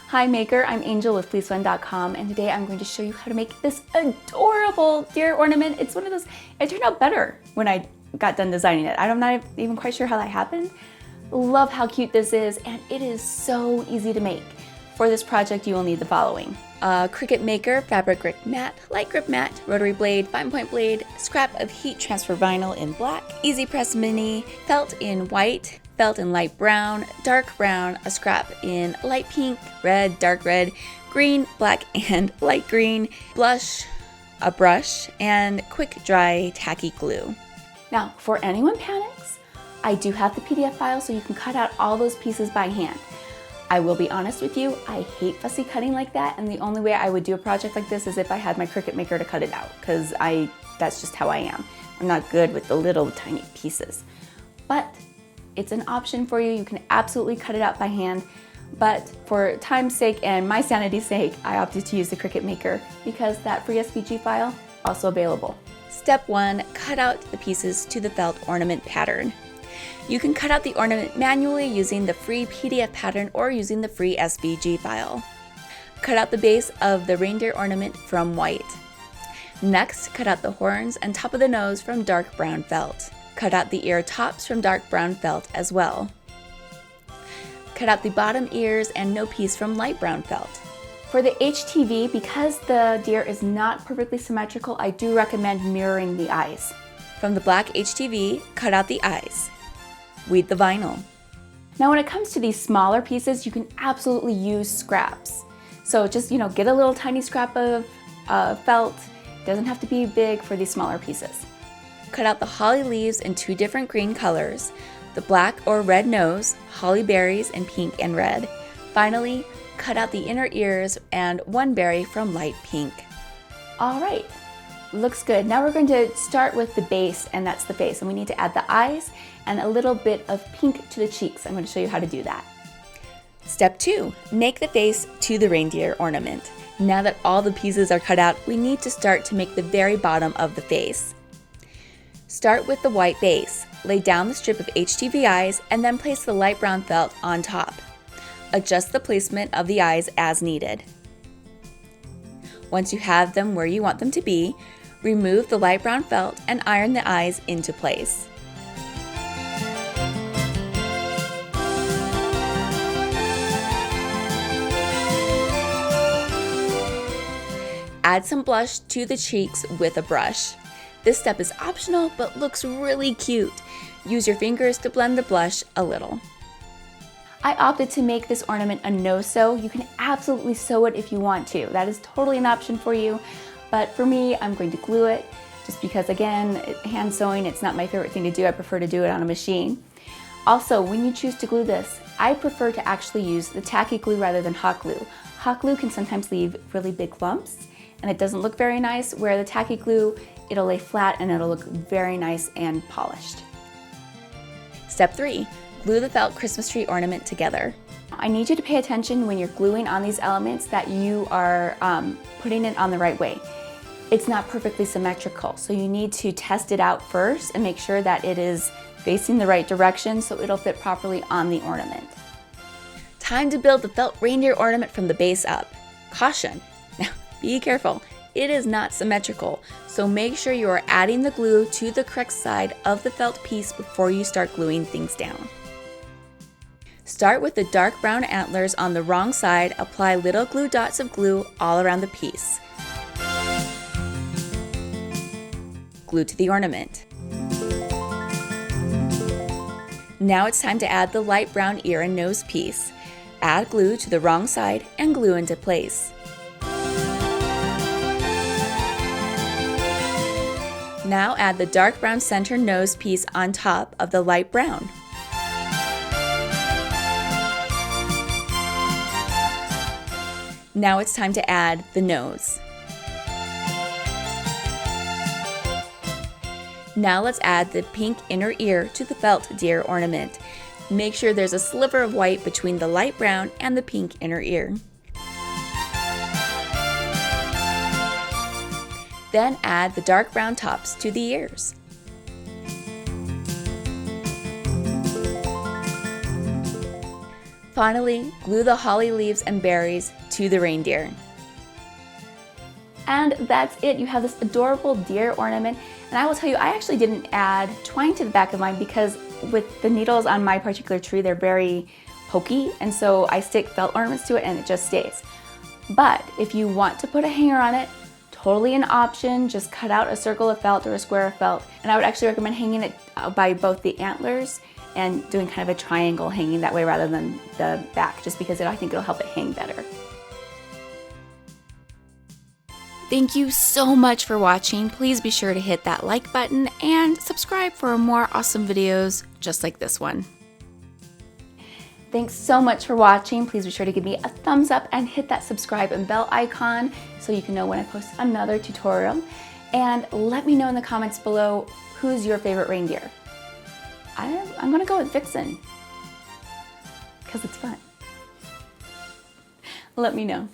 Hi Maker, I'm Angel with FleeceFun.com, and today I'm going to show you how to make this adorable deer ornament. It's one of those, it turned out better when I got done designing it. I'm not even quite sure how that happened. Love how cute this is, and it is so easy to make. For this project, you will need the following. A Cricut Maker fabric grip mat, light grip mat, rotary blade, fine point blade, scrap of heat transfer vinyl in black, easy press mini, felt in white, felt in light brown, dark brown, a scrap in light pink, red, dark red, green, black, and light green, blush, a brush, and quick dry tacky glue. Now, before anyone panics, I do have the PDF file so you can cut out all those pieces by hand. I will be honest with you, I hate fussy cutting like that, and the only way I would do a project like this is if I had my Cricut Maker to cut it out, because that's just how I am. I'm not good with the little tiny pieces. But it's an option for you. You can absolutely cut it out by hand, but for time's sake and my sanity's sake, I opted to use the Cricut Maker because that free SVG file also available. Step 1, cut out the pieces to the felt ornament pattern. You can cut out the ornament manually using the free PDF pattern or using the free SVG file. Cut out the base of the reindeer ornament from white. Next, cut out the horns and top of the nose from dark brown felt. Cut out the ear tops from dark brown felt as well. Cut out the bottom ears and no piece from light brown felt. For the HTV, because the deer is not perfectly symmetrical, I do recommend mirroring the eyes. From the black HTV, cut out the eyes. Weed the vinyl. Now when it comes to these smaller pieces, you can absolutely use scraps. So just, get a little tiny scrap of felt. It doesn't have to be big for these smaller pieces. Cut out the holly leaves in 2 different green colors, the black or red nose, holly berries in pink and red. Finally, cut out the inner ears and 1 berry from light pink. All right, looks good. Now we're going to start with the base, and that's the face. And we need to add the eyes and a little bit of pink to the cheeks. I'm going to show you how to do that. Step 2, make the face to the reindeer ornament. Now that all the pieces are cut out, we need to start to make the very bottom of the face. Start with the white base. Lay down the strip of HTV eyes and then place the light brown felt on top. Adjust the placement of the eyes as needed. Once you have them where you want them to be, remove the light brown felt and iron the eyes into place. Add some blush to the cheeks with a brush. This step is optional but looks really cute. Use your fingers to blend the blush a little. I opted to make this ornament a no-sew. You can absolutely sew it if you want to. That is totally an option for you. But for me, I'm going to glue it just because, again, hand sewing, it's not my favorite thing to do. I prefer to do it on a machine. Also, when you choose to glue this, I prefer to actually use the tacky glue rather than hot glue. Hot glue can sometimes leave really big lumps and it doesn't look very nice, where the tacky glue, it'll lay flat and it'll look very nice and polished. Step 3, glue the felt Christmas tree ornament together. I need you to pay attention when you're gluing on these elements that you are putting it on the right way. It's not perfectly symmetrical, so you need to test it out first and make sure that it is facing the right direction so it'll fit properly on the ornament. Time to build the felt reindeer ornament from the base up. Caution! Now, be careful. It is not symmetrical, so make sure you are adding the glue to the correct side of the felt piece before you start gluing things down. Start with the dark brown antlers on the wrong side. Apply little glue dots of glue all around the piece. Glue to the ornament. Now it's time to add the light brown ear and nose piece. Add glue to the wrong side and glue into place. Now add the dark brown center nose piece on top of the light brown. Now it's time to add the nose. Now let's add the pink inner ear to the felt deer ornament. Make sure there's a sliver of white between the light brown and the pink inner ear. Then add the dark brown tops to the ears. finally, glue the holly leaves and berries to the reindeer. And that's it. You have this adorable deer ornament. And I will tell you, I actually didn't add twine to the back of mine because with the needles on my particular tree, they're very pokey. And so I stick felt ornaments to it and it just stays. But if you want to put a hanger on it, totally an option. Just cut out a circle of felt or a square of felt. And I would actually recommend hanging it by both the antlers and doing kind of a triangle hanging that way rather than the back, just because I think it'll help it hang better. Thank you so much for watching. Please be sure to hit that like button and subscribe for more awesome videos just like this one. Thanks so much for watching. Please be sure to give me a thumbs up and hit that subscribe and bell icon so you can know when I post another tutorial. And let me know in the comments below, who's your favorite reindeer? I'm gonna go with Vixen because it's fun. Let me know.